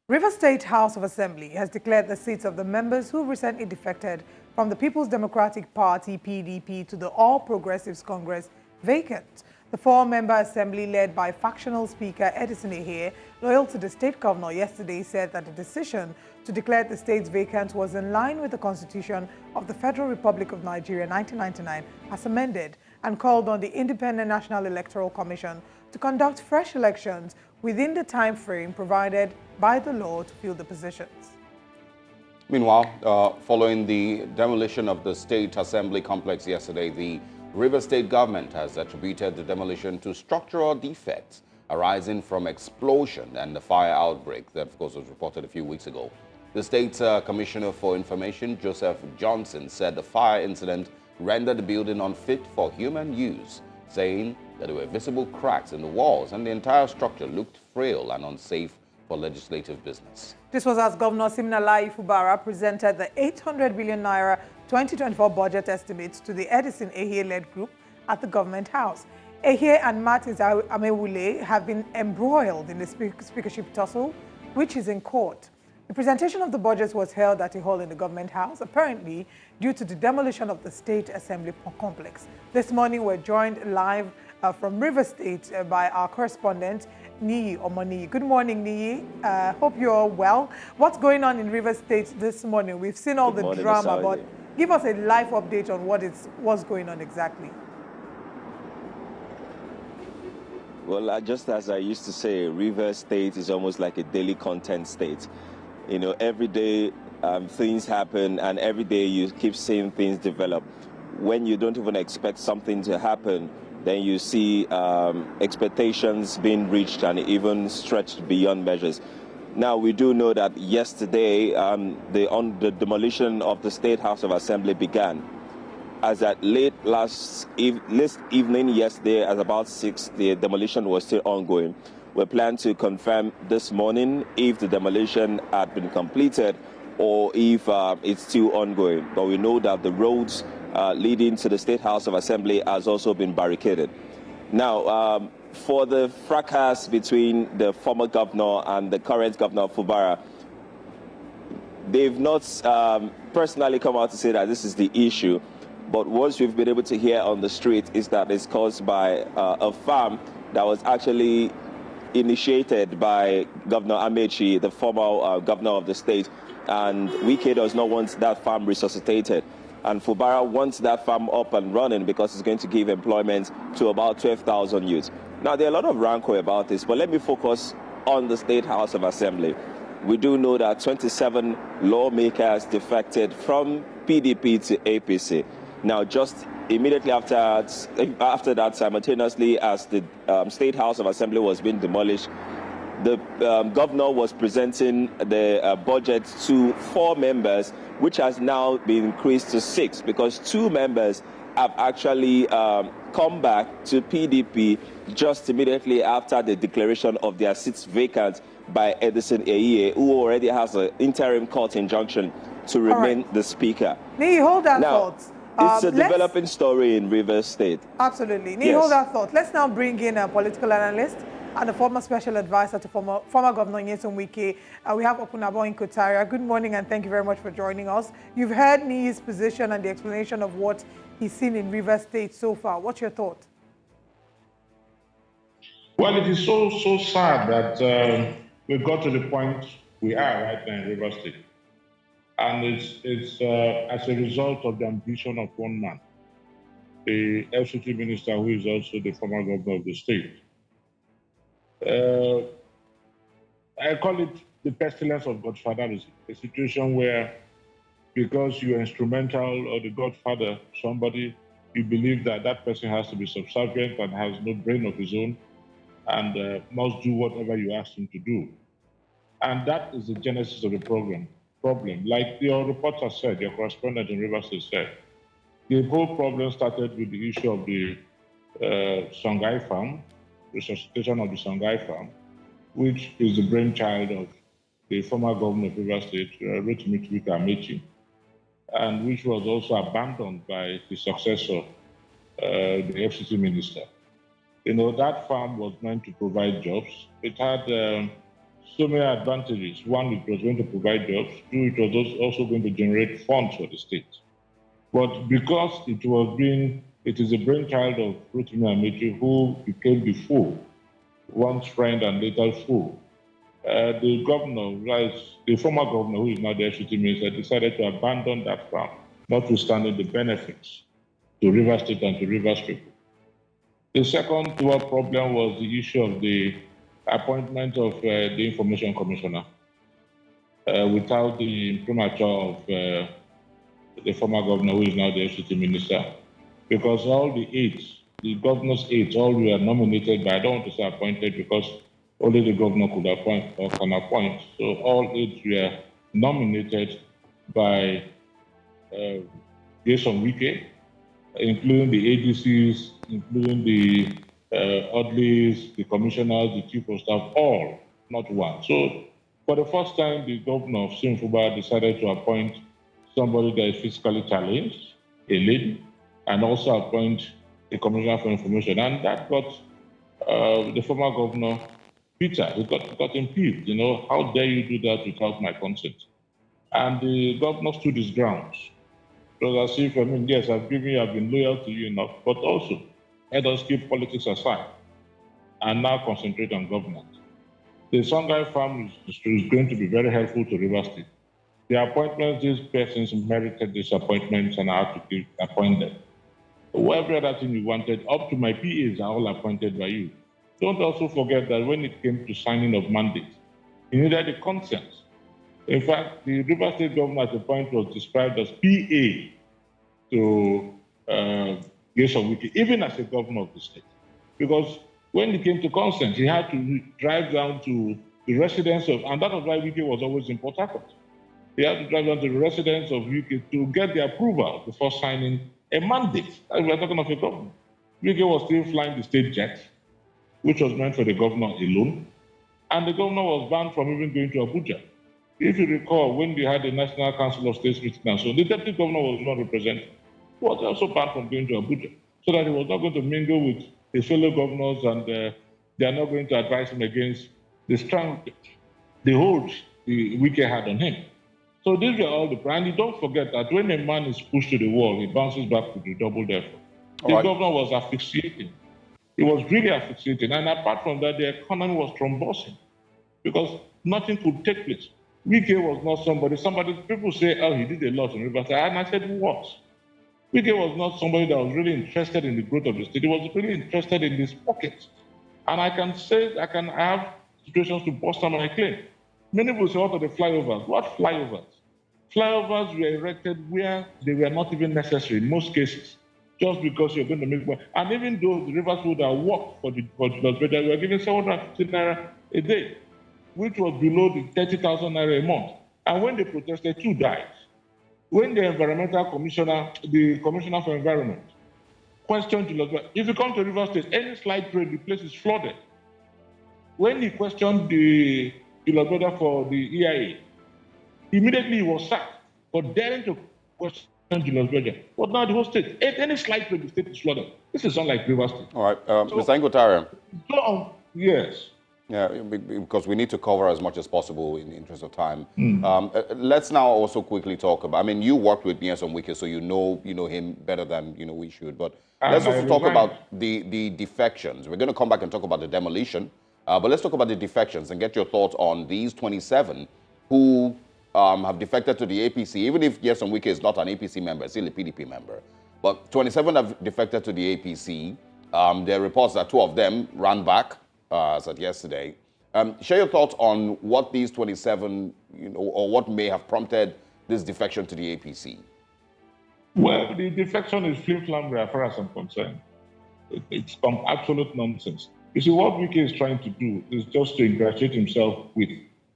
River State House of Assembly has declared the seats of the members who recently defected from the People's Democratic Party, PDP, to the All Progressives Congress vacant. The four-member assembly, led by factional Speaker Edison Ehie, loyal to the state governor, yesterday said that the decision to declare the states vacant was in line with the Constitution of the Federal Republic of Nigeria 1999 as amended, and called on the Independent National Electoral Commission to conduct fresh elections within the time frame provided by the law to fill the positions. Meanwhile, following the demolition of the State Assembly complex yesterday, the River State government has attributed the demolition to structural defects arising from explosion and the fire outbreak that, of course, was reported a few weeks ago. The State Commissioner for Information, Joseph Johnson, said the fire incident rendered the building unfit for human use, saying that there were visible cracks in the walls and the entire structure looked frail and unsafe for legislative business. This was as Governor Siminalayi Fubara presented the 800 billion naira 2024 budget estimates to the Edison Ehie-led group at the Government House. Ehie and Martins Amewule have been embroiled in the speakership tussle, which is in court. The presentation of the budget was held at a hall in the Government House, apparently due to the demolition of the State Assembly complex. This morning, we're joined live from River State by our correspondent, Niyi Omoniyi. Good morning, Niyi. Hope you're well. What's going on in River State this morning? We've seen all the drama, but give us a live update on what's going on exactly. Well, just as I used to say, River State is almost like a daily content state. You know, every day things happen, and every day you keep seeing things develop. When you don't even expect something to happen, then you see expectations being reached and even stretched beyond measures. Now, we do know that yesterday the demolition of the State House of Assembly began. As at late evening yesterday, at about 6, the demolition was still ongoing. We plan to confirm this morning if the demolition had been completed or if it's still ongoing. But we know that the roads leading to the State House of Assembly has also been barricaded. Now, for the fracas between the former governor and the current governor, Fubara, they've not personally come out to say that this is the issue. But what we've been able to hear on the street is that it's caused by a farm that was actually initiated by Governor Amechi, the former governor of the state, and Wike does not want that farm resuscitated. And Fubara wants that farm up and running because it's going to give employment to about 12,000 youths. Now, there are a lot of rancor about this, but let me focus on the State House of Assembly. We do know that 27 lawmakers defected from PDP to APC. Now, just immediately after that, simultaneously as the State House of Assembly was being demolished, the governor was presenting the budget to 4 members, which has now been increased to 6 because 2 members have actually come back to PDP just immediately after the declaration of their seats vacant by Edison Ehie, who already has an interim court injunction to remain the speaker. Nee, hold that thought. It's a developing story in River State. Absolutely. Nee, hold that thought. Let's now bring in a political analyst and a former special advisor to former Governor Nyesom Wike. We have Okunabo Inkotaria. Good morning, and thank you very much for joining us. You've heard Niyi's position and the explanation of what he's seen in River State so far. What's your thought? Well, it is so sad that we got to the point we are right now in River State. And it's as a result of the ambition of one man, the FCT minister, who is also the former governor of the state. I call it the pestilence of godfatherism, a situation where because you're instrumental or the godfather, somebody, you believe that that person has to be subservient and has no brain of his own and must do whatever you ask him to do. And that is the genesis of the problem. Like your reporter said, your correspondent in River State said, the whole problem started with the issue of the Songhai farm, resuscitation of the Songhai farm, which is the brainchild of the former governor of River State, Rotimi Amechi, and which was also abandoned by his successor, the FCT minister. You know, that farm was meant to provide jobs. It had so many advantages. One, it was going to provide jobs. Two, it was also going to generate funds for the state. But because it is a brainchild of Rotimi Amechi, who became the foe, once friend and later foe, the governor, the former governor, who is now the FCT minister, decided to abandon that farm, notwithstanding the benefits to Rivers State and to Rivers people. The second problem was the issue of the appointment of the Information Commissioner without the imprimatur of the former governor, who is now the FCT minister, because all the governor's aides, all were nominated, but I don't want to say appointed because only the governor could appoint or can appoint. So all aides were nominated by Jason Wike, including the ADCs, including the Audleys, the commissioners, the chief of staff, all, not one. So for the first time, the governor of Simfuba decided to appoint somebody that is physically challenged, a lady, and also appoint a commissioner for information. And that got the former governor, Peter, he got impeached. How dare you do that without my consent? And the governor stood his grounds. It was as if, yes, I've been loyal to you enough, but also let us keep politics aside and now concentrate on government. The Songhai farm is going to be very helpful to Rivers State. The appointments, these persons merited these appointments and I had to appoint them. Every other thing you wanted, up to my PAs, are all appointed by you. Don't also forget that when it came to signing of mandates, you needed the consent. In fact, the Rivers State governor at the point was described as PA to Jason Wike, even as a governor of the state. Because when it came to consent, he had to drive down to the residence of, and that was why Wike was always in Port Harcourt. He had to drive down to the residence of Wike to get the approval before signing a mandate. We're talking of a governor. Wike was still flying the state jet, which was meant for the governor alone, and the governor was banned from even going to Abuja. If you recall, when we had the National Council of States meeting and so the deputy governor was not represented. He was also banned from going to Abuja, so that he was not going to mingle with his fellow governors and they are not going to advise him against the hold the Wike had on him. So these were all the plans. And don't forget that when a man is pushed to the wall, he bounces back with redoubled effort. The governor was asphyxiating. He was really asphyxiating. And apart from that, the economy was thrombosing because nothing could take place. Wike was not somebody, people say, oh, he did a lot in Rivers. And I said, what? Wike was not somebody that was really interested in the growth of the state. He was really interested in his pockets. And I have situations to bolster my claim. Many people say, what are the flyovers? What flyovers? Flyovers were erected where they were not even necessary in most cases, just because you're going to make money. And even though the Rivers would have worked for the budget, they were given 750 naira a day, which was below the 30,000 naira a month. And when they protested, 2 died. When the environmental commissioner, the commissioner for environment, questioned Julius, if you come to Rivers State, any slight rain, the place is flooded. When he questioned the Julius for the EIA, immediately he was sacked for daring to question Julius. But now the whole state, any slight rain, the state is flooded. This is unlike Rivers State. All right, Mr. Ngotariam. Yes. Yeah, because we need to cover as much as possible in the interest of time. Let's now also quickly talk about, you worked with Nyesom Wike, so you know him better than we should. But let's also talk about the defections. We're going to come back and talk about the demolition, but let's talk about the defections and get your thoughts on these 27 who have defected to the APC. Even if Nyesom Wike is not an APC member, still a PDP member. But 27 have defected to the APC. There are reports that 2 of them ran back, as of yesterday. Share your thoughts on what these 27, or what may have prompted this defection to the APC. Well, the defection is flim-flam as far as I'm concerned. It's absolute nonsense. You see, what Wike is trying to do is just to ingratiate himself with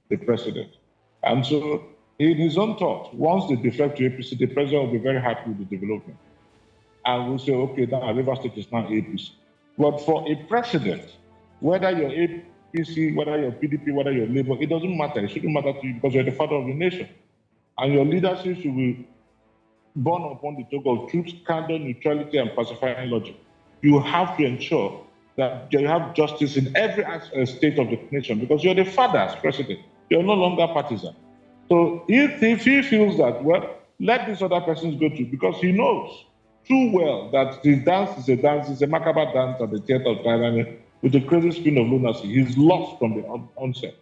the president. And so, in his own thought, once they defect to APC, the president will be very happy with the development. And we'll say, okay, now Rivers State is now APC. But for a president, whether you're APC, whether you're PDP, whether you're Labour, it doesn't matter. It shouldn't matter to you because you're the father of the nation. And your leadership should be born upon the talk of truth, candor, neutrality, and pacifying logic. You have to ensure that you have justice in every state of the nation, because you're the father as president. You're no longer partisan. So if he feels that, well, let these other persons go too, because he knows too well that his dance is a dance, it's a macabre dance at the theater of Thailand with the crazy spin of lunacy. He's lost from the onset.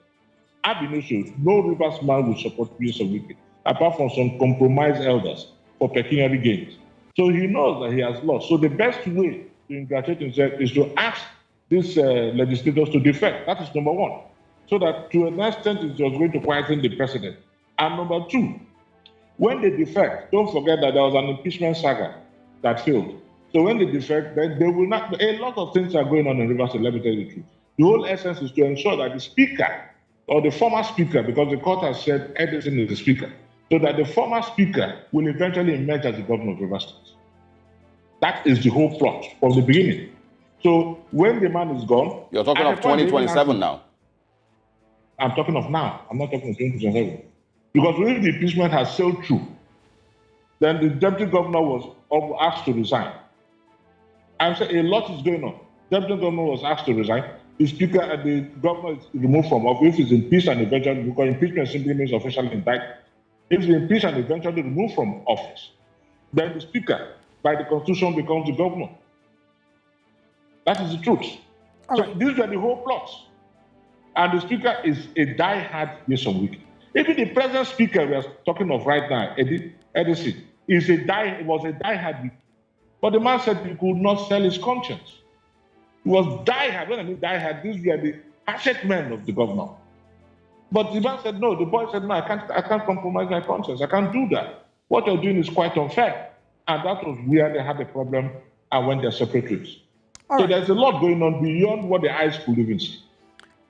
Abination, no Rivers man will support use of wicked, apart from some compromised elders for pecuniary gains. So he knows that he has lost. So the best way to congratulate himself is to ask these legislators to defect. That is number one. So that to an extent it's just going to quieten the president. And number two, when they defect, don't forget that there was an impeachment saga that failed. So when they defect, then they will not, a lot of things are going on in Rivers State, let me tell you the truth. The whole essence is to ensure that the speaker, or the former speaker, because the court has said Edison is the speaker, so that the former speaker will eventually emerge as the governor of Rivers State. That is the whole plot from the beginning. So when the man is gone... You're talking of 2027 now. I'm talking of now. I'm not talking of 2027. Because if the impeachment has sailed through, then the deputy governor was asked to resign. I'm saying a lot is going on. Deputy governor was asked to resign. The speaker and the governor is removed from office. If he's impeached and eventually, because impeachment simply means officially indicted. If he's impeached and eventually removed from office, then the speaker, by the constitution, becomes the governor. That is the truth. So these are the whole plots. And the speaker is a die-hard Nyesom Wike. Even the present speaker we are talking of right now, Edison, was a die-hard Wike. But the man said he could not sell his conscience. He was die-hard. When I mean die-hard, these were the asset men of the governor. But the man said no. The boy said no. I can't compromise my conscience. I can't do that. What you're doing is quite unfair. And that was where they had a problem and when they're separate ways. So there's a lot going on beyond what the eyes could even see.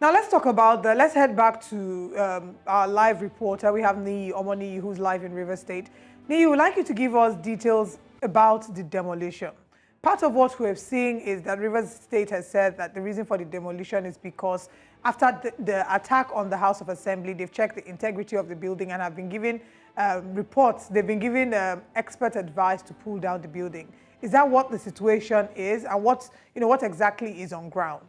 Now let's talk about let's head back to our live reporter. We have Niyi Omoniyi, who's live in Rivers State. Niyi, we'd like you to give us details about the demolition. Part of what we're seeing is that Rivers State has said that the reason for the demolition is because after the attack on the House of Assembly, they've checked the integrity of the building and have been given reports. They've been given expert advice to pull down the building. Is that what the situation is, and what exactly is on ground?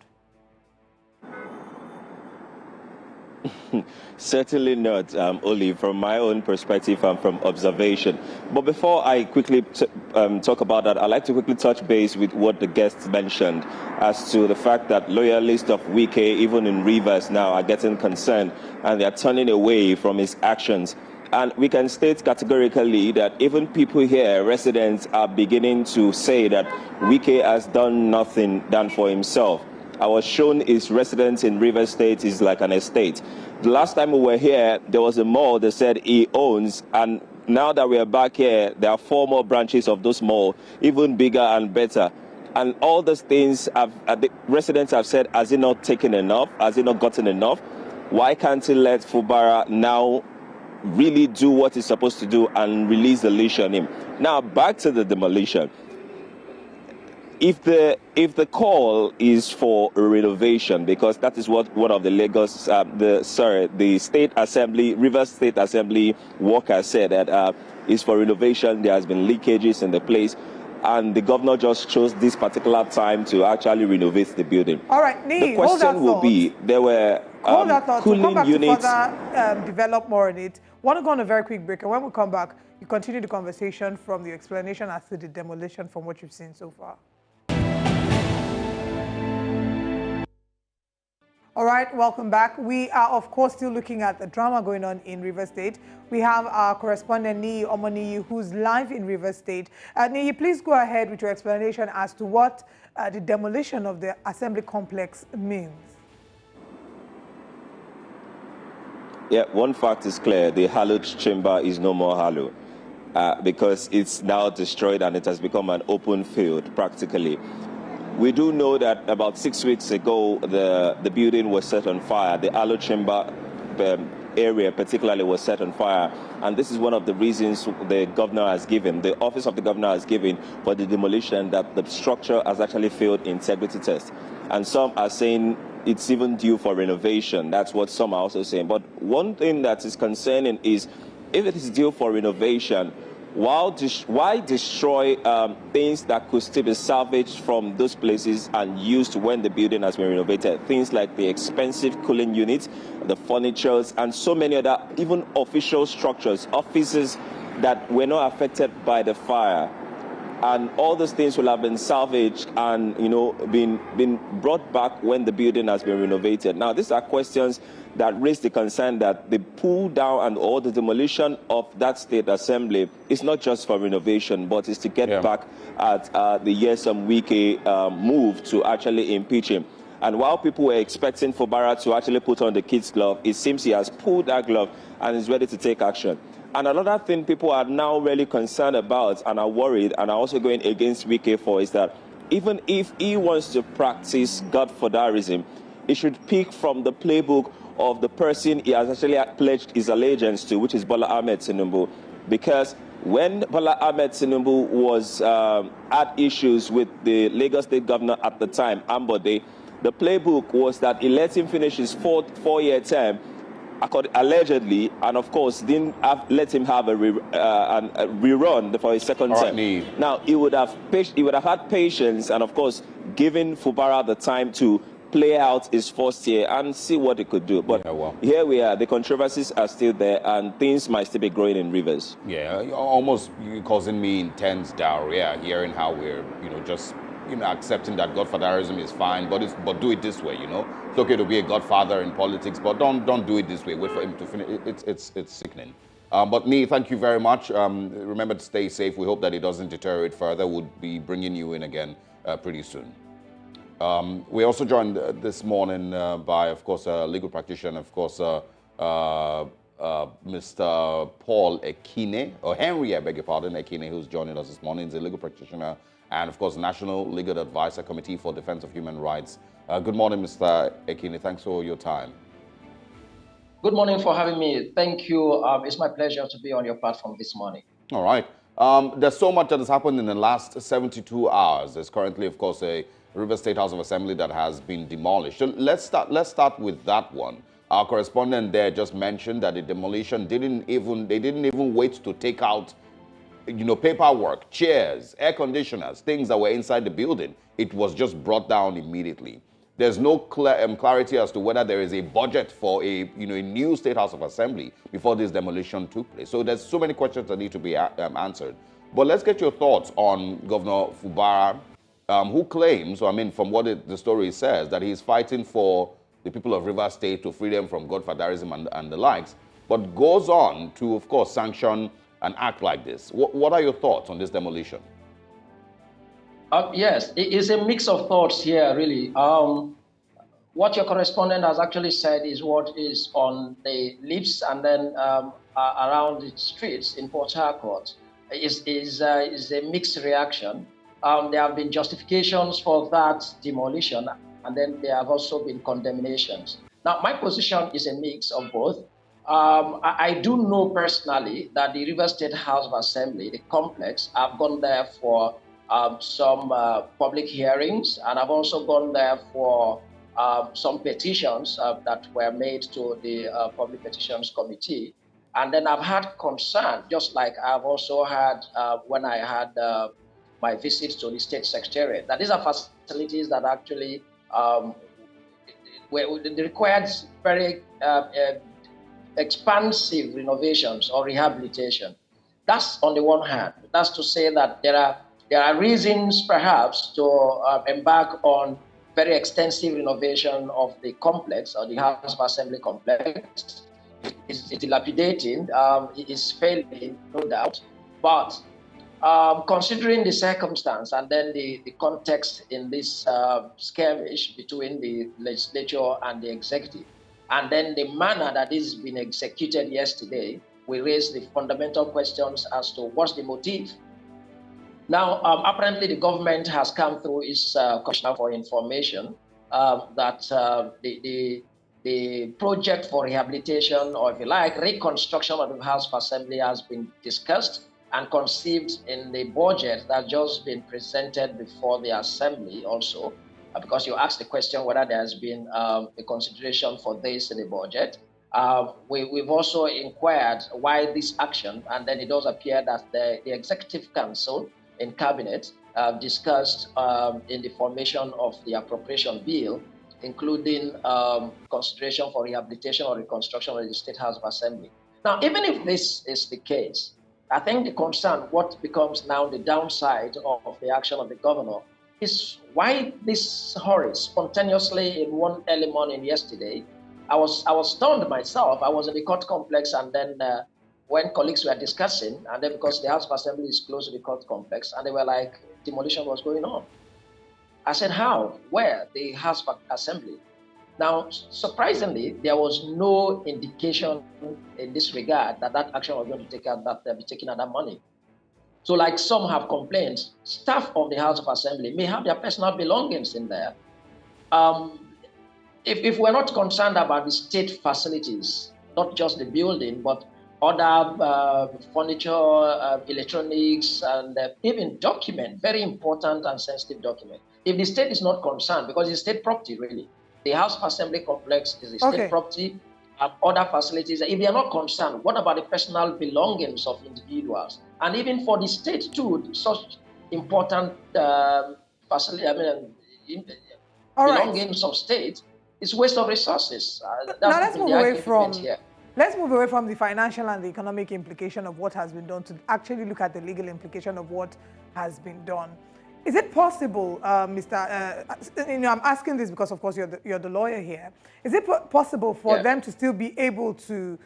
Certainly not, Oli, from my own perspective and from observation. But before I quickly talk about that, I'd like to quickly touch base with what the guests mentioned as to the fact that loyalists of Wike, even in Rivers now, are getting concerned and they're turning away from his actions. And we can state categorically that even people here, residents, are beginning to say that Wike has done nothing done for himself. I was shown his residence in Rivers State is like an estate. The last time we were here, there was a mall that said he owns, and now that we are back here, there are 4 more branches of those mall, even bigger and better. And all those things, the residents have said, has he not taken enough? Has he not gotten enough? Why can't he let Fubara now really do what he's supposed to do and release the leash on him? Now, back to the demolition. If the call is for renovation, because that is what one of the the State Assembly, Rivers State Assembly workers said, that is for renovation. There has been leakages in the place, and the governor just chose this particular time to actually renovate the building. All right, Niyi, the question will be, there were cooling come back units. To further develop more on it. I want to go on a very quick break, and when we come back, you continue the conversation from the explanation as to the demolition from what you've seen so far. All right, welcome back. We are, of course, still looking at the drama going on in Rivers State. We have our correspondent, Niyi Omoniyi, who's live in Rivers State. Niyi, please go ahead with your explanation as to what the demolition of the assembly complex means. Yeah, one fact is clear. The hallowed chamber is no more hallowed because it's now destroyed and it has become an open field, practically. We do know that about 6 weeks ago, the building was set on fire. The Alo Chamber area particularly was set on fire. And this is one of the reasons the governor has given, the office of the governor has given for the demolition, that the structure has actually failed integrity test. And some are saying it's even due for renovation. That's what some are also saying. But one thing that is concerning is, if it is due for renovation, Why destroy things that could still be salvaged from those places and used when the building has been renovated? Things like the expensive cooling units, the furnitures, and so many other, even official structures, offices that were not affected by the fire. And all those things will have been salvaged and, been brought back when the building has been renovated. Now, these are questions that raise the concern that the pull down and or the demolition of that state assembly is not just for renovation, but is to get back at the Nyesom Wike move to actually impeach him. And while people were expecting Fubara to actually put on the kid's glove, it seems he has pulled that glove and is ready to take action. And another thing people are now really concerned about and are worried and are also going against Wike for is that even if he wants to practice godfatherism, he should pick from the playbook of the person he has actually pledged his allegiance to, which is Bola Ahmed Tinubu. Because when Bola Ahmed Tinubu was at issues with the Lagos State governor at the time, Ambode, the playbook was that he let him finish his four-year term, allegedly, and of course let him have a rerun for his second term. Now he would have had patience and of course given Fubara the time to play out his first year and see what he could do. But here we are, the controversies are still there and things might still be growing in Rivers. Yeah, almost causing me intense diarrhea hearing how we're just accepting that godfatherism is fine, but do it this way. It's okay to be a godfather in politics, but don't do it this way. Wait for him to finish. It's sickening. But Nee, thank you very much. Remember to stay safe. We hope that it doesn't deteriorate further. We'll be bringing you in again pretty soon. We're also joined this morning by, of course, a legal practitioner, of course, Mr. Paul Ekine, or Henry, I beg your pardon, Ekine, who's joining us this morning. He's a legal practitioner and, of course, National Legal Advisor Committee for Defense of Human Rights. Good morning, Mr. Ekine. Thanks for your time. Good morning for having me. Thank you. It's my pleasure to be on your platform this morning. All right. There's so much that has happened in the last 72 hours. There's currently, of course, a River State House of Assembly that has been demolished. So let's start with that one. Our correspondent there just mentioned that the demolition they didn't even wait to take out paperwork, chairs, air conditioners, things that were inside the building. It was just brought down immediately. There's no clarity as to whether there is a budget for a new State House of Assembly before this demolition took place. So there's so many questions that need to be answered. But let's get your thoughts on Governor Fubara, who claims, from what the story says, that he's fighting for the people of Rivers State to free them from godfatherism and the likes, but goes on to, of course, sanction an act like this. What are your thoughts on this demolition? Yes, it is a mix of thoughts here, really. What your correspondent has actually said is what is on the lips and then around the streets in Port Harcourt is a mixed reaction. There have been justifications for that demolition, and then there have also been condemnations. Now, my position is a mix of both. I do know personally that the River State House of Assembly, the complex, I've gone there for some public hearings, and I've also gone there for some petitions that were made to the Public Petitions Committee. And then I've had concern, just like I've also had when I had my visits to the State Secretariat, that these are facilities that actually required very expansive renovations or rehabilitation. That's on the one hand. That's to say that there are reasons perhaps to embark on very extensive renovation of the complex or the House of Assembly complex. It's dilapidating, it is failing, no doubt, but considering the circumstance and then the context in this skirmish between the legislature and the executive, and then the manner that this has been executed yesterday, we raise the fundamental questions as to what's the motive. Now, apparently the government has come through its Commissioner for Information that the project for rehabilitation, or if you like, reconstruction of the House of Assembly has been discussed and conceived in the budget that just been presented before the Assembly also, because you asked the question whether there has been a consideration for this in the budget. We've also inquired why this action, and then it does appear that the Executive Council in Cabinet discussed in the formation of the appropriation bill, including consideration for rehabilitation or reconstruction of the State House of Assembly. Now, even if this is the case, I think the concern, what becomes now the downside of the action of the governor, is why this hurry spontaneously in one early morning yesterday. I was stunned myself. I was in the court complex, and then when colleagues were discussing, and then because the House of Assembly is close to the court complex, and they were like, demolition was going on. I said, how? Where? The House of Assembly. Now, surprisingly, there was no indication in this regard that action was going to take out, that they'll be taking out that money. So, like some have complained, staff of the House of Assembly may have their personal belongings in there. If we're not concerned about the state facilities, not just the building, but other furniture, electronics, and even document, very important and sensitive document. If the state is not concerned, because it's state property, really, the House of Assembly complex is a state property, and other facilities. If they are not concerned, what about the personal belongings of individuals? And even for the state too, such important facility, belongings of state, it's waste of resources. Now let's move away from the financial and the economic implication of what has been done to actually look at the legal implication of what has been done. Is it possible, I'm asking this because, of course, you're the lawyer here. Is it possible for them to still be able to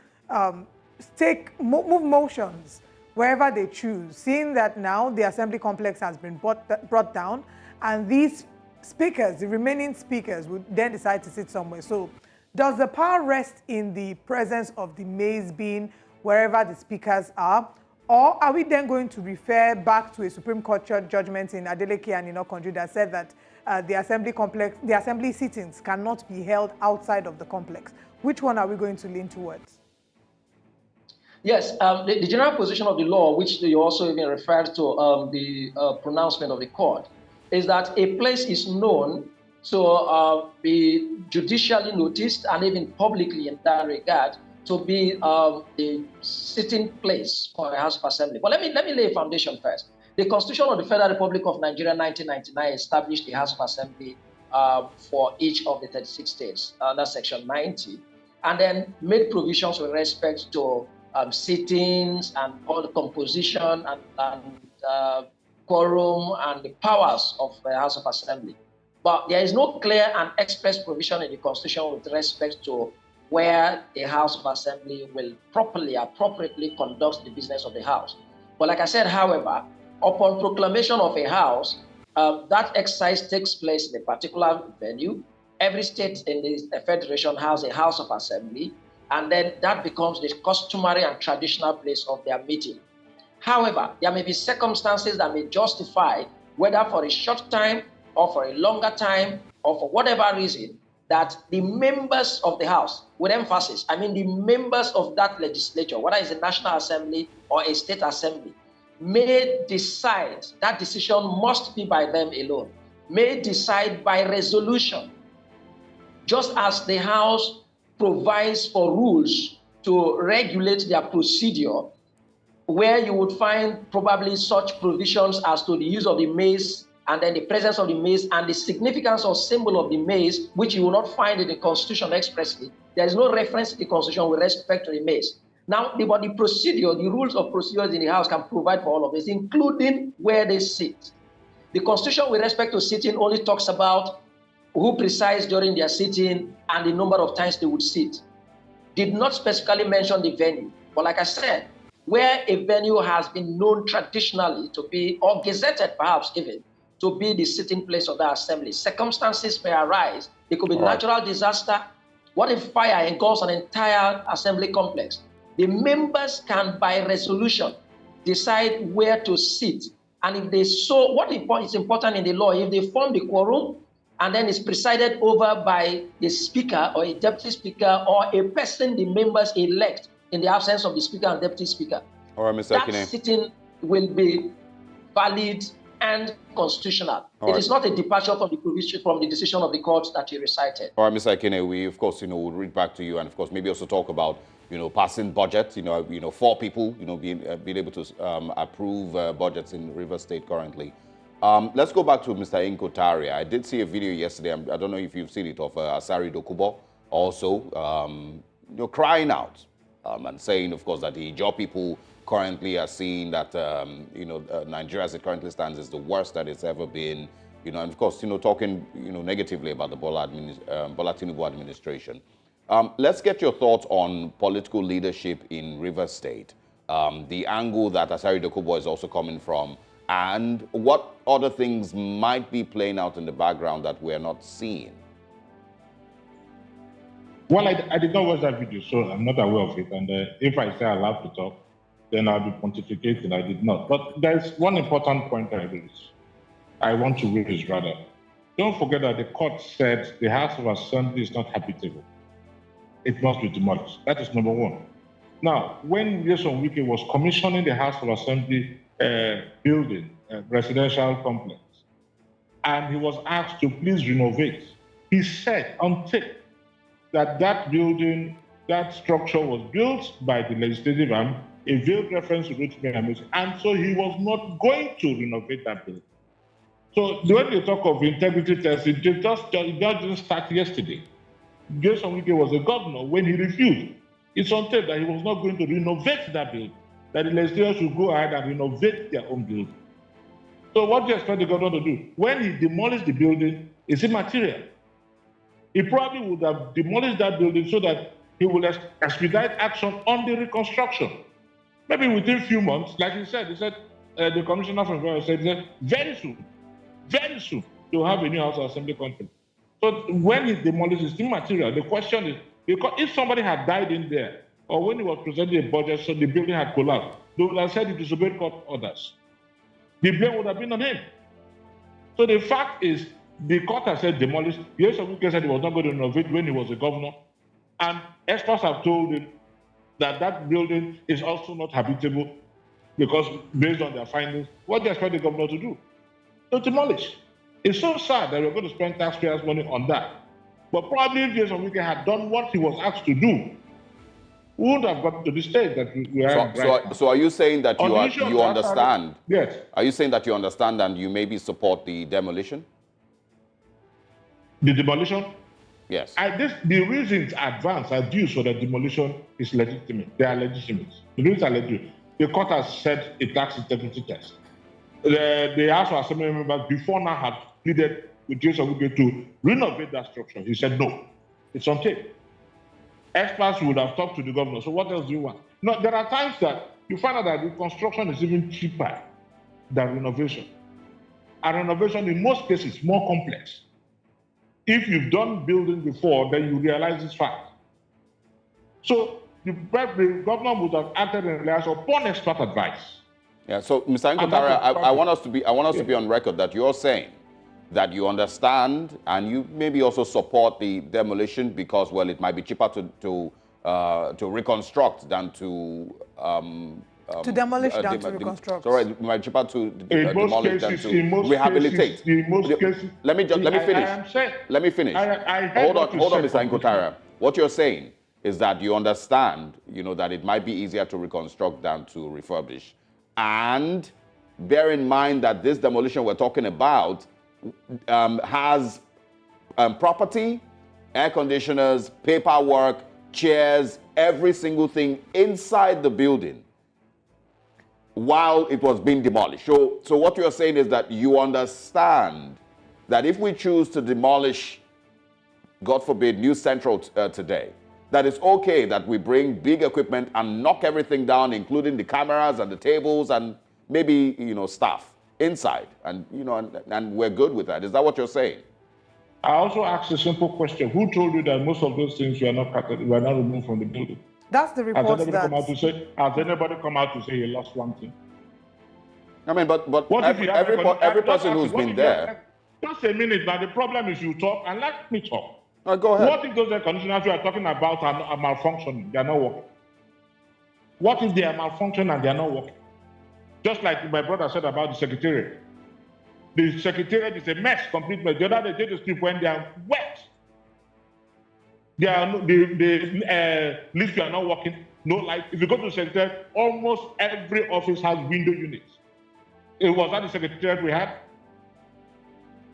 move motions wherever they choose, seeing that now the assembly complex has been brought down, and these speakers, the remaining speakers, would then decide to sit somewhere? So does the power rest in the presence of the maize being wherever the speakers are? Or are we then going to refer back to a Supreme Court judgment in Adeleke and Inokonju that said that the assembly sittings cannot be held outside of the complex? Which one are we going to lean towards? Yes, the general position of the law, which you also even referred to the pronouncement of the court, is that a place is known to be judicially noticed and even publicly in that regard to be the sitting place for a House of Assembly. But let me lay a foundation first. The Constitution of the Federal Republic of Nigeria 1999 established the House of Assembly for each of the 36 states under Section 90, and then made provisions with respect to sittings and all the composition and quorum and the powers of the House of Assembly. But there is no clear and express provision in the Constitution with respect to where the House of Assembly will appropriately conduct the business of the House. But like I said, however, upon proclamation of a House, that exercise takes place in a particular venue. Every state in the Federation has a House of Assembly, and then that becomes the customary and traditional place of their meeting. However, there may be circumstances that may justify, whether for a short time or for a longer time or for whatever reason, that the members of the House, with emphasis, I mean the members of that legislature, whether it's a National Assembly or a State Assembly, may decide, that decision must be by them alone, may decide by resolution, just as the House provides for rules to regulate their procedure, where you would find probably such provisions as to the use of the maize, and then the presence of the maize and the significance or symbol of the maize, which you will not find in the Constitution expressly. There is no reference in the Constitution with respect to the maize. Now, the procedure, the rules of procedures in the House can provide for all of this, including where they sit. The Constitution with respect to sitting only talks about who presides during their sitting and the number of times they would sit. Did not specifically mention the venue. But like I said, where a venue has been known traditionally to be, or gazetted perhaps even, to be the sitting place of the assembly, circumstances may arise. It could be natural disaster. What if fire engulfs an entire assembly complex? The members can, by resolution, decide where to sit. And if they so, what is important in the law, if they form the quorum, and then it's presided over by the speaker or a deputy speaker or a person the members elect in the absence of the speaker and deputy speaker. All right, Mr. That Akine. sitting will be valid and constitutional. All It right. is not a departure from the provision, from the decision of the court that you recited. All right, Mr. Ekene, we, of course, will read back to you, and, of course, maybe also talk about, passing budget, 4 people, being able to approve budgets in Rivers State currently. Let's go back to Mr. Inko Taria. I did see a video yesterday, I don't know if you've seen it, of Asari Dokubo also, crying out and saying, of course, that the Ijaw people currently are seeing that, Nigeria as it currently stands is the worst that it's ever been, and of course, talking, negatively about the Bola Tinubu administration. Let's get your thoughts on political leadership in Rivers State, the angle that Asari Dokubo is also coming from, and what other things might be playing out in the background that we're not seeing. Well, I did not watch that video, so I'm not aware of it. And if I say I'm allowed to talk, then I'll be pontificating. I did not. But there's one important point I want to raise, rather. Don't forget that the court said the House of Assembly is not habitable. It must be demolished. That is number one. Now, when Nyesom Wike was commissioning the House of Assembly building, residential complex, and he was asked to please renovate, he said on tape that that building, that structure was built by the legislative arm, a veiled reference to Rotimi Amaechi, and so he was not going to renovate that building. So when you talk of integrity testing, it didn't start yesterday. Nyesom Wike was a governor when he refused. It's on tape that he was not going to renovate that building, that the legislature should go ahead and renovate their own building. So what do you expect the governor to do? When he demolished the building, it's immaterial. He probably would have demolished that building so that he will expedite action on the reconstruction. Maybe within a few months, like he said, the commissioner from Rivers said, very soon, they'll have a new House of Assembly complex. So when he demolishes, it's immaterial. The question is, because if somebody had died in there, or when he was presenting a budget, so the building had collapsed, they would have said he disobeyed court orders. The blame would have been on him. So the fact is, the court has said demolish. Nyesom Wike said he was not going to renovate when he was a governor. And experts have told him that that building is also not habitable because based on their findings, what do you expect the governor to do? To demolish. It's so sad that we're going to spend taxpayers' money on that. But probably if Nyesom Wike had done what he was asked to do, we would have gotten to the stage that we are right now. So are you saying that you understand? Yes. Are you saying that you understand and you maybe support the demolition? The demolition? Yes. The reasons advanced are due so that demolition is legitimate. They are legitimate. The reasons are legitimate. The court has said it lacks integrity test. The House of Assembly members before now had pleaded with Nyesom Wike to renovate that structure. He said no. It's on tape. Experts would have talked to the governor. So what else do you want? No, there are times that you find out that reconstruction is even cheaper than renovation. And renovation in most cases is more complex. If you've done building before, then you realize this fact. So the governor would have acted in reliance upon expert advice. Yeah. So, Mr. Inko Taria, I want us to be on record that you're saying that you understand and you maybe also support the demolition because, well, it might be cheaper to reconstruct than to demolish than to reconstruct. Sorry, it might be cheaper to demolish than to rehabilitate. Let me finish. Let me finish. Hold on, Mr. Inko Taria. What you're saying is that you understand, that it might be easier to reconstruct than to refurbish, and bear in mind that this demolition we're talking about has property, air conditioners, paperwork, chairs, every single thing inside the building while it was being demolished. So what you're saying is that you understand that if we choose to demolish, God forbid, New Central today, that it's okay that we bring big equipment and knock everything down, including the cameras and the tables and maybe, staff inside, and and we're good with that. Is that what you're saying? I also asked a simple question: who told you that most of those things were not removed from the building? That's the report. Has anybody come out to say he lost one thing? I mean, but every person who's been there. Just a minute. Now the problem is you talk and let me talk. Go ahead. What if those air conditioners you are talking about are malfunctioning? They are not working. What if they are malfunctioning and they are not working? Just like my brother said about the secretariat. The secretariat is a mess, complete mess. The other day, take the street when they are wet. They are the lifts are not working. No light. If you go to the secretariat, almost every office has window units. It was that the secretariat we had.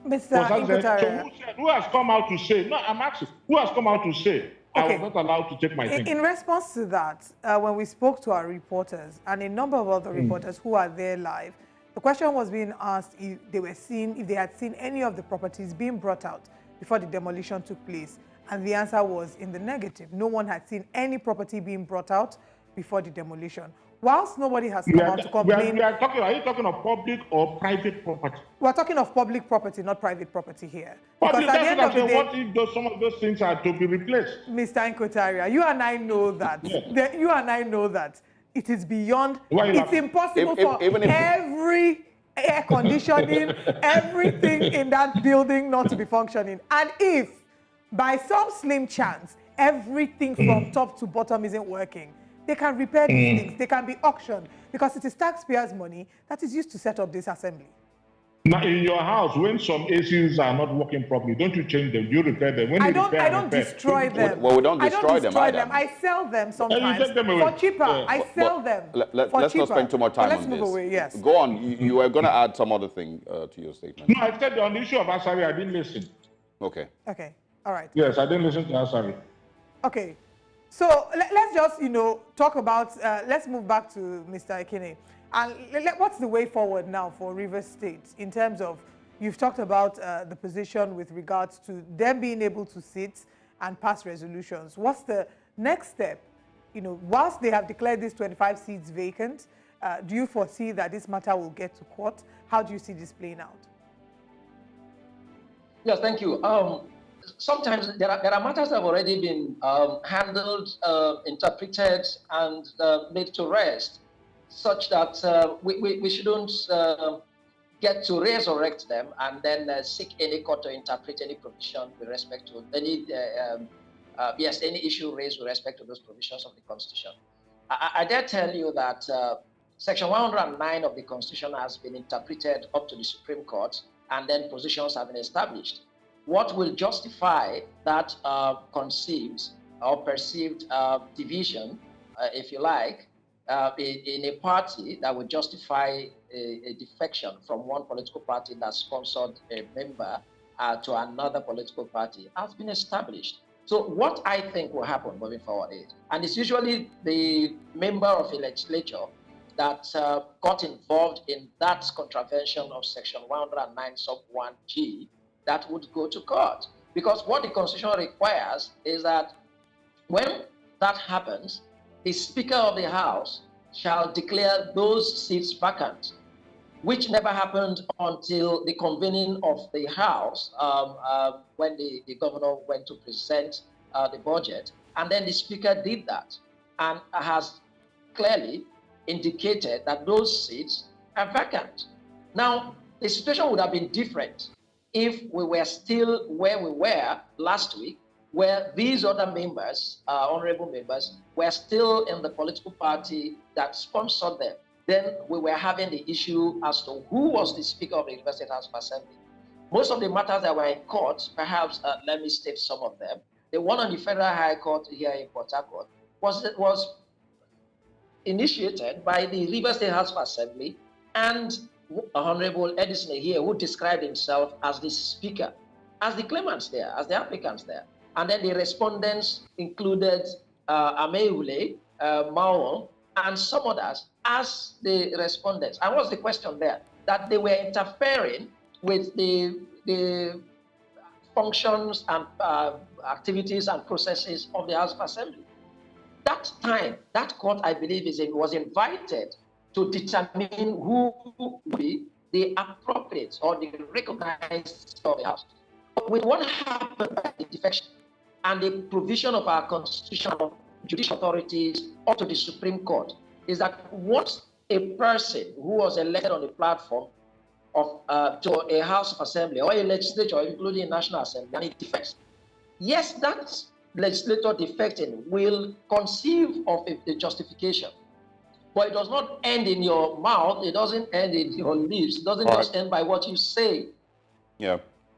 Mr. So who has come out to say? No, I'm asking. Who has come out to say? Okay. I was not allowed to take my thing. In response to that, when we spoke to our reporters and a number of other reporters who are there live, the question was being asked if they had seen any of the properties being brought out before the demolition took place. And the answer was in the negative. No one had seen any property being brought out before the demolition. Whilst nobody has come out to complain... Are you talking of public or private property? We're talking of public property, not private property here. Because at the end of the day... What if some of those things are to be replaced? Mr. Nkotaria, you and I know that. Yes. You and I know that it is beyond... It's impossible for every air conditioning, everything in that building not to be functioning. And if, by some slim chance, everything from top to bottom isn't working, they can repair these things. They can be auctioned because it is taxpayers' money that is used to set up this assembly. Now, in your house, when some ACs are not working properly, don't you change them? You repair them. When I don't destroy them. Well, we don't destroy them either. I sell them sometimes for cheaper. I sell them Let's not spend too much time on this. Let's move away, yes. Go on. You were going to add some other thing to your statement. No, I said on the issue of Asari, I didn't listen. Okay. Okay. All right. Yes, I didn't listen to Asari. Okay. So let's just, talk about, let's move back to Mr. Ekene. And what's the way forward now for Rivers State in terms of, you've talked about the position with regards to them being able to sit and pass resolutions. What's the next step? Whilst they have declared these 25 seats vacant, do you foresee that this matter will get to court? How do you see this playing out? Yes, thank you. Sometimes there are matters that have already been handled, interpreted, and made to rest, such that we shouldn't get to resurrect them and then seek any court to interpret any provision with respect to any issue raised with respect to those provisions of the Constitution. I dare tell you that Section 109 of the Constitution has been interpreted up to the Supreme Court, and then positions have been established. What will justify that conceived or perceived division, if you like, in a party that would justify a defection from one political party that sponsored a member to another political party has been established. So what I think will happen moving forward is, and it's usually the member of a legislature that got involved in that contravention of Section 109 sub 1G, that would go to court. Because what the Constitution requires is that when that happens, the Speaker of the House shall declare those seats vacant, which never happened until the convening of the House when the governor went to present the budget. And then the Speaker did that and has clearly indicated that those seats are vacant. Now, the situation would have been different if we were still where we were last week, where these other members, honorable members, were still in the political party that sponsored them. Then we were having the issue as to who was the Speaker of the University House of Assembly. Most of the matters that were in court, perhaps let me state some of them. The one on the Federal High Court here in Port Harcourt was initiated by the Rivers State House of Assembly and Honorable Edison here, who described himself as the speaker, as the claimants there, as the applicants there. And then the respondents included Ameule, Mao, and some others as the respondents. And what's the question there? That they were interfering with the functions and activities and processes of the House of Assembly. That time, that court, I believe, was invited to determine who would be the appropriate or the recognized of the House. But with what happened by the defection and the provision of our constitutional judicial authorities up to the Supreme Court is that once a person who was elected on the platform of to a House of Assembly or a legislature, including a National Assembly, and it defects, yes, that legislator defecting will conceive of a justification But it does not end in your mouth. It doesn't end in your lips. It doesn't just end by what you say. Yeah.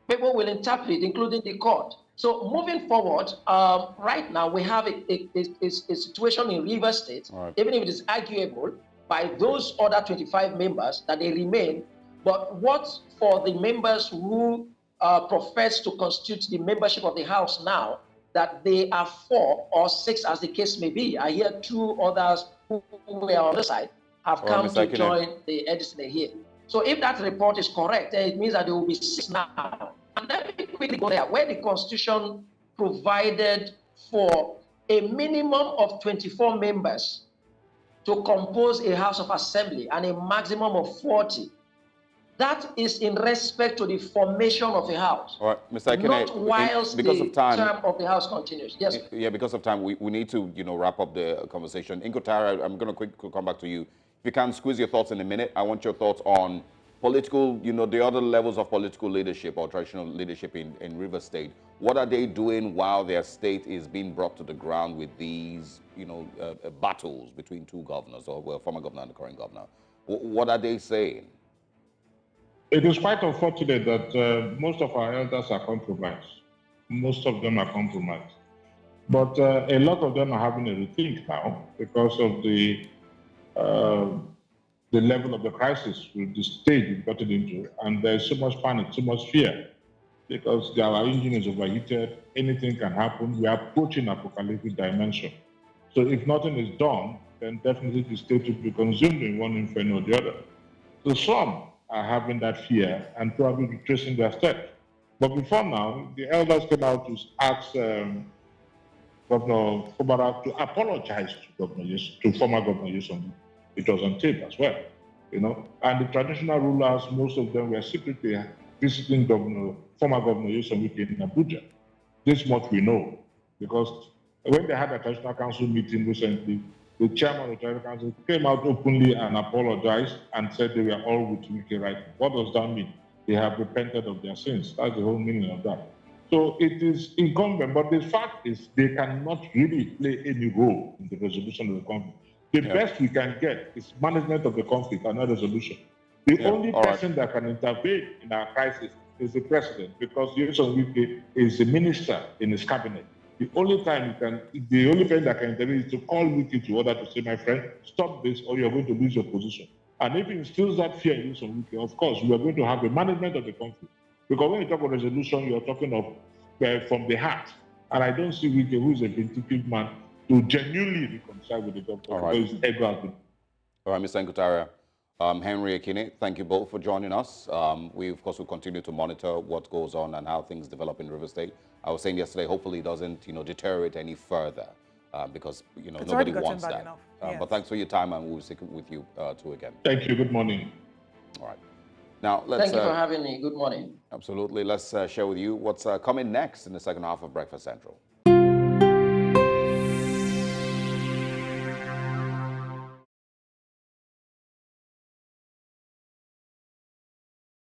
People will interpret, including the court. So moving forward, right now we have a situation in River State, even if it is arguable by those other 25 members that they remain. But what for the members who profess to constitute the membership of the House now, that they are 4 or 6 as the case may be. I hear 2 others who were on the side have come to join the Edison here. So if that report is correct, then it means that there will be 6 now. And let me quickly go there, where the Constitution provided for a minimum of 24 members to compose a House of Assembly and a maximum of 40. That is in respect to the formation of a house. All right, Mr. Ekene, not whilst because the of time, term of the House continues. Yes. Yeah, because of time, we need to, wrap up the conversation. Nkotara, I'm going to quickly come back to you. If you can squeeze your thoughts in a minute, I want your thoughts on political, the other levels of political leadership or traditional leadership in River State. What are they doing while their state is being brought to the ground with these, battles between 2 governors, or well, former governor and the current governor? What are they saying? It is quite unfortunate that most of our elders are compromised. Most of them are compromised. But a lot of them are having a rethink now because of the level of the crisis, with the stage we've gotten into. And there's so much panic, so much fear, because our engine is overheated, anything can happen. We are approaching apocalyptic dimension. So if nothing is done, then definitely the state will be consumed in one inferno or the other. So some are having that fear and probably retracing their steps. But before now, the elders came out to ask Governor Fubara to apologize to former Governor Yusuf. It was on tape as well, And the traditional rulers, most of them were secretly visiting former Governor Yusuf in Abuja. This much we know, because when they had a traditional council meeting recently, the chairman of the Traditional Council came out openly and apologized and said they were all with Wike right now. What does that mean? They have repented of their sins. That's the whole meaning of that. So it is incumbent, but the fact is they cannot really play any role in the resolution of the conflict. The best we can get is management of the conflict and not resolution. The only person that can intervene in our crisis is the president, because Yusuf Wike is a minister in his cabinet. The only person that can intervene is to call Wike to order to say, my friend, stop this or you're going to lose your position. And if he instills that fear in Wike, of course, we are going to have a management of the conflict. Because when you talk about resolution, you're talking of from the heart. And I don't see Wike, who is a vindictive man, to genuinely reconcile with the government. Because his ego has been. All right, Mr. Nkotara, Henry Ekene, thank you both for joining us. We, of course, will continue to monitor what goes on and how things develop in River State. I was saying yesterday, hopefully it doesn't, deteriorate any further, because, nobody wants that. Yes. But thanks for your time, and we'll stick with you too again. Thank you. Good morning. All right. Now, let's... Thank you for having me. Good morning. Absolutely. Let's share with you what's coming next in the second half of Breakfast Central.